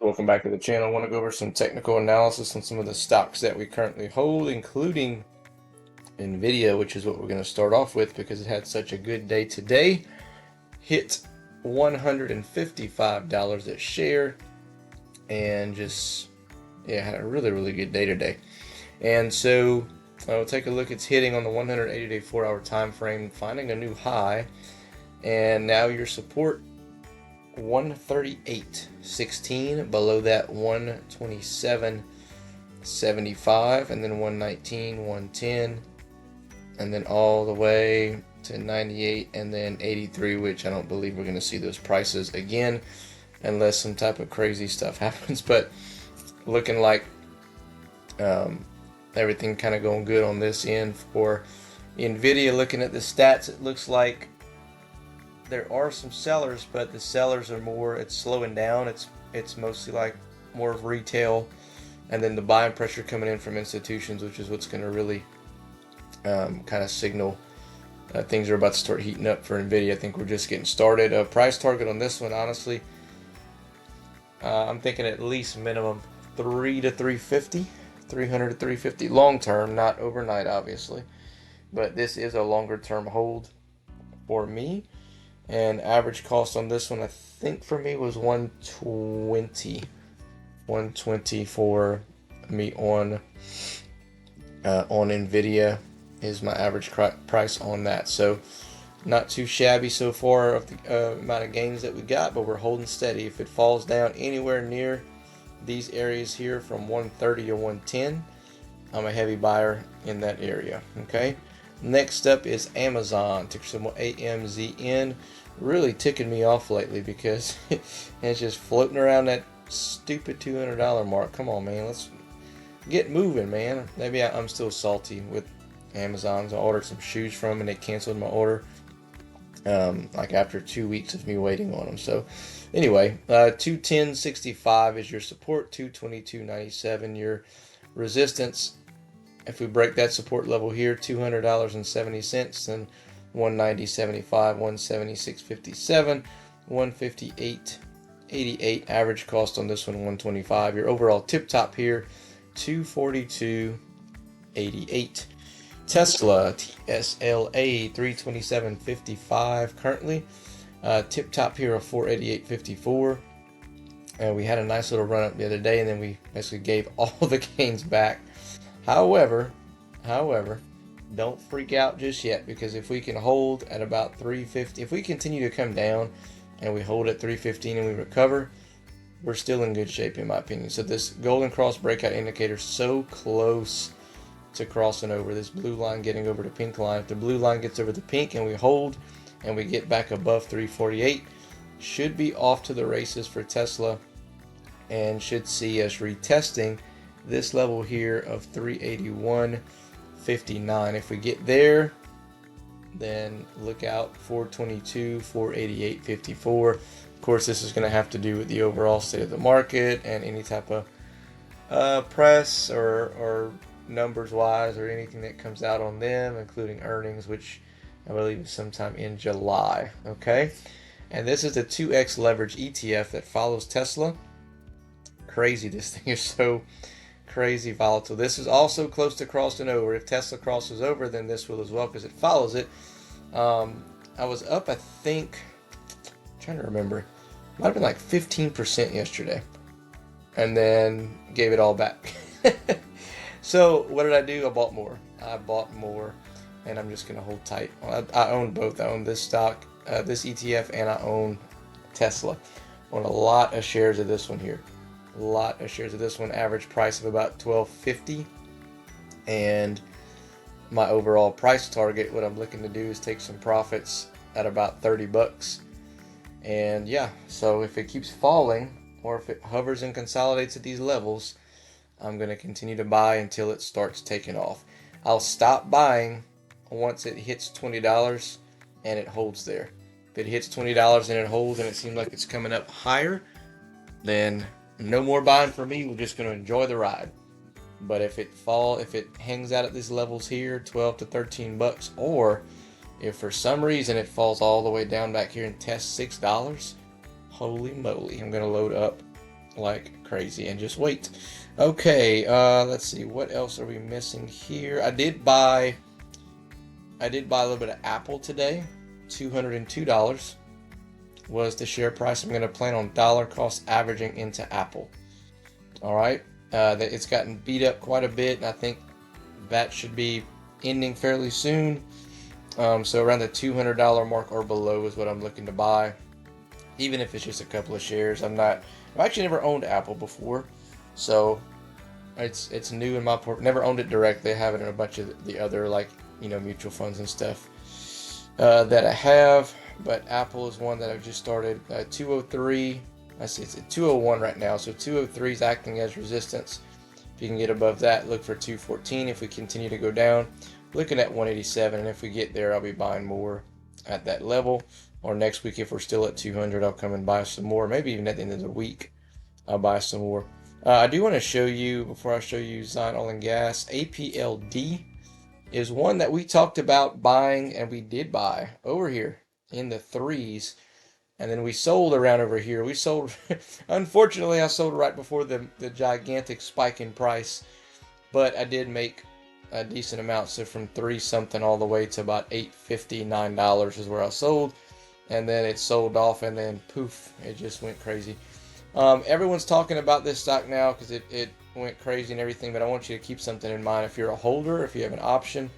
Welcome back to the channel. I want to go over some technical analysis on some of the stocks that we currently hold, including Nvidia, which is what we're going to start off with because it had such a good day today. Hit $155 a share and just, had a really good day today. And so we'll take a look. It's hitting on the 180-day 4-hour time frame, finding a new high, and now your support 138.16, below that 127.75, and then 119.110, and then all the way to 98 and then 83, which I don't believe we're going to see those prices again unless some type of crazy stuff happens. But looking like everything kind of going good on this end for Nvidia. Looking at the stats, it looks like there are some sellers, but the sellers are more, it's slowing down. It's mostly like more of retail, and then the buying pressure coming in from institutions, which is what's going to really kind of signal things are about to start heating up for Nvidia. I think we're just getting started. Price target on this one, honestly, I'm thinking at least minimum 300 to 350 long term, not overnight obviously, but this is a longer term hold for me. And average cost on this one, I think for me, was 120 for me on Nvidia is my average price on that. So not too shabby so far of the amount of gains that we got, but we're holding steady. If it falls down anywhere near these areas here from 130 or 110, I'm a heavy buyer in that area. Okay. Next up is Amazon, ticker symbol AMZN. Really ticking me off lately because it's just floating around that stupid $200 mark. Come on, man, let's get moving, man. Maybe I'm still salty with Amazon. I ordered some shoes from them and they canceled my order like after 2 weeks of me waiting on them. So anyway, 210.65 is your support, 222.97 your resistance. If we break that support level here, $200.70, then 190.75, 176.57, 158.88. Average cost on this one 125. Your overall tip top here 242.88. Tesla TSLA 327.55 currently. Tip top here of 488.54. We had a nice little run up the other day, and then we basically gave all the gains back. However, don't freak out just yet, because if we can hold at about 350, if we continue to come down and we hold at 315 and we recover, we're still in good shape in my opinion. So this golden cross breakout indicator so close to crossing over, this blue line getting over the pink line. If the blue line gets over the pink and we hold and we get back above 348, should be off to the races for Tesla and should see us retesting this level here of 381.59. If we get there, then look out 422, 488.54. Of course, this is going to have to do with the overall state of the market and any type of press or numbers wise or anything that comes out on them, including earnings, which I believe is sometime in July. Okay, and this is the 2x leverage ETF that follows Tesla. Crazy, this thing is so crazy volatile. This is also close to crossing over. If Tesla crosses over, then this will as well, because it follows it. I was up, I think, I'm trying to remember, might have been like 15% yesterday, and then gave it all back. So what did I do? I bought more, and I'm just gonna hold tight. I own both. I own this stock, this ETF, and I own Tesla. I own a lot of shares of this one here. Average price of about $12.50, and my overall price target, what I'm looking to do is take some profits at about $30. And yeah, so if it keeps falling or if it hovers and consolidates at these levels, I'm going to continue to buy until it starts taking off. I'll stop buying once it hits $20 and it holds there. If it hits $20 and it holds and it seems like it's coming up higher, then no more buying for me. We're just going to enjoy the ride. But if it hangs out at these levels here, 12 to 13 bucks, or if for some reason it falls all the way down back here and tests $6, holy moly, I'm going to load up like crazy and just wait. Okay, let's see, what else are we missing here? I did buy a little bit of Apple today. $202 was the share price. I'm going to plan on dollar cost averaging into Apple. All right, it's gotten beat up quite a bit, and I think that should be ending fairly soon. So around the $200 mark or below is what I'm looking to buy, even if it's just a couple of shares. I've actually never owned Apple before, so it's new in my never owned it directly. I have it in a bunch of the other, like, mutual funds and stuff that I have, but Apple is one that I've just started. 203, I see it's at 201 right now, so 203 is acting as resistance. If you can get above that, look for 214. If we continue to go down, looking at 187, and if we get there, I'll be buying more at that level. Or next week, if we're still at 200, I'll come and buy some more. Maybe even at the end of the week, I'll buy some more. I do want to show you, before I show you ZNOG Gas, APLD is one that we talked about buying, and we did buy over here in the threes, and then we sold around over here. We sold, unfortunately, I sold right before the gigantic spike in price, but I did make a decent amount. So from 3 something all the way to about $8.59 is where I sold, and then it sold off, and then poof, it just went crazy. Everyone's talking about this stock now because it went crazy and everything, but I want you to keep something in mind. If you're a holder, if you have an option,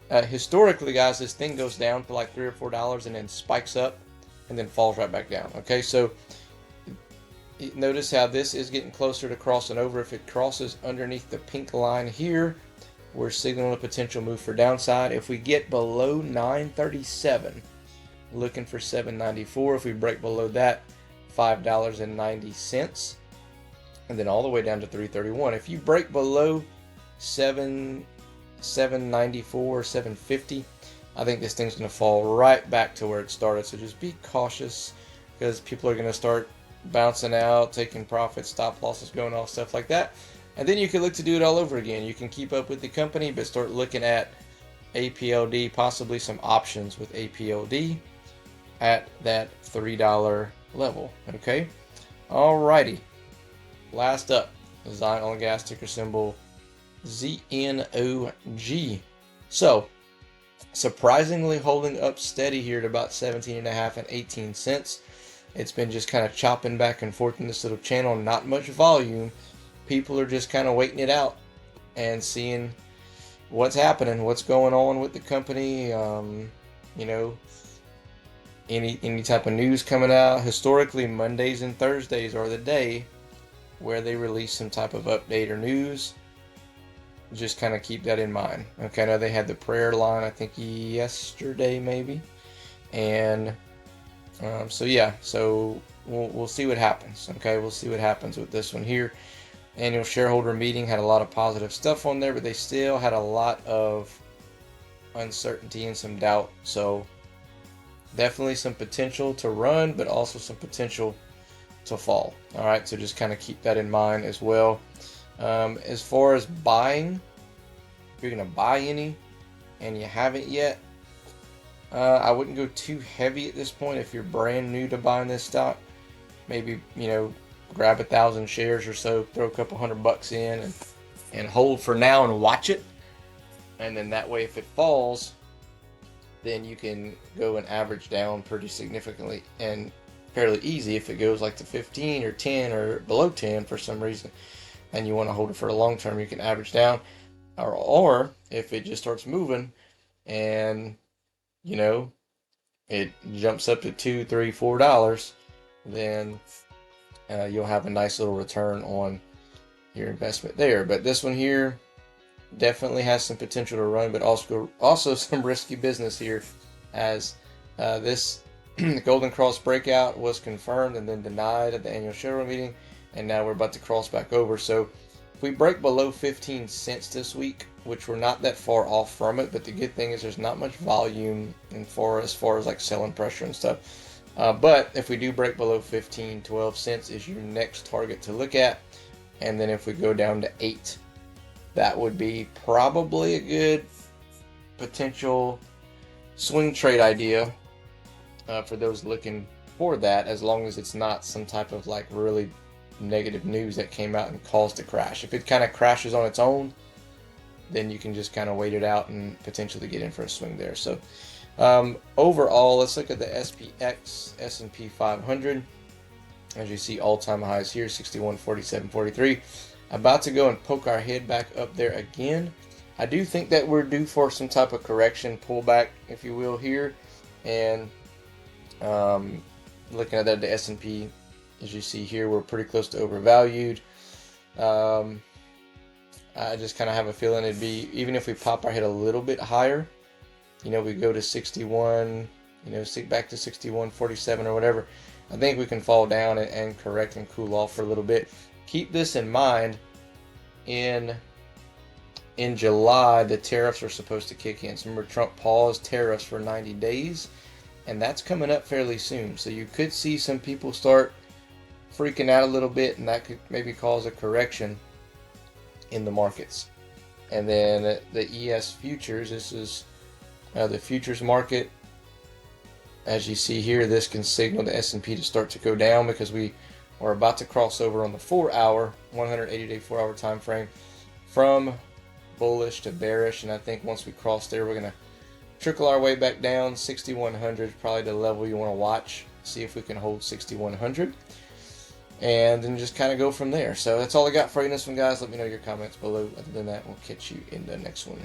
historically, guys, this thing goes down for like $3 or $4 and then spikes up and then falls right back down. Okay, so notice how this is getting closer to crossing over. If it crosses underneath the pink line here, we're signaling a potential move for downside. If we get below 937, looking for 794. If we break below that, $5.90, and then all the way down to 331. If you break below 794, 750, I think this thing's going to fall right back to where it started. So just be cautious, because people are going to start bouncing out, taking profits, stop losses going off, stuff like that. And then you can look to do it all over again. You can keep up with the company, but start looking at APLD, possibly some options with APLD at that $3 level. Okay, alrighty. Last up, ZNOG Gas, ticker symbol ZNOG. So surprisingly holding up steady here at about 17.5 and 18 cents. It's been just kind of chopping back and forth in this little channel, not much volume. People are just kind of waiting it out and seeing what's happening, what's going on with the company. Any type of news coming out. Historically, Mondays and Thursdays are the day where they release some type of update or news. Just kind of keep that in mind. Okay, I know they had the prayer line, I think yesterday maybe, and so yeah, so we'll see what happens. Okay, we'll see what happens with this one here. Annual shareholder meeting had a lot of positive stuff on there, but they still had a lot of uncertainty and some doubt. So definitely some potential to run, but also some potential to fall. All right, so just kind of keep that in mind as well. As far as buying, if you're going to buy any and you haven't yet, I wouldn't go too heavy at this point. If you're brand new to buying this stock, maybe, grab 1,000 shares or so, throw a couple $100 in and hold for now and watch it. And then that way, if it falls, then you can go and average down pretty significantly and fairly easy. If it goes like to 15 or 10 or below 10 for some reason, and you want to hold it for the long term, you can average down. Or if it just starts moving and it jumps up to $2, $3, $4, then you'll have a nice little return on your investment there. But this one here definitely has some potential to run, but also some risky business here, as this Golden Cross breakout was confirmed and then denied at the annual shareholder meeting, and now we're about to cross back over. So if we break below 15 cents this week, which we're not that far off from it, but the good thing is there's not much volume as far as like selling pressure and stuff. But if we do break below 15, 12 cents is your next target to look at. And then if we go down to 8, that would be probably a good potential swing trade idea for those looking for that, as long as it's not some type of like really negative news that came out and caused a crash. If it kind of crashes on its own, then you can just kind of wait it out and potentially get in for a swing there. So overall, let's look at the SPX S&P 500. As you see, all-time highs here, 61.47.43. About to go and poke our head back up there again. I do think that we're due for some type of correction, pullback, if you will, here. And looking at that, the S&P, as you see here, we're pretty close to overvalued. I just kind of have a feeling it'd be, even if we pop our head a little bit higher, you know, we go to 61, you know, back to 61.47 or whatever, I think we can fall down and correct and cool off for a little bit. Keep this in mind. In July, the tariffs are supposed to kick in. So remember, Trump paused tariffs for 90 days, and that's coming up fairly soon. So you could see some people start freaking out a little bit, and that could maybe cause a correction in the markets. And then the ES futures, this is the futures market. As you see here, this can signal the S&P to start to go down because we are about to cross over on the 4-hour, 180-day 4-hour time frame from bullish to bearish. And I think once we cross there, we're going to trickle our way back down. 6,100 is probably the level you want to watch. See if we can hold 6,100. And then just kind of go from there. So that's all I got for you in this one, guys. Let me know your comments below. Other than that, we'll catch you in the next one.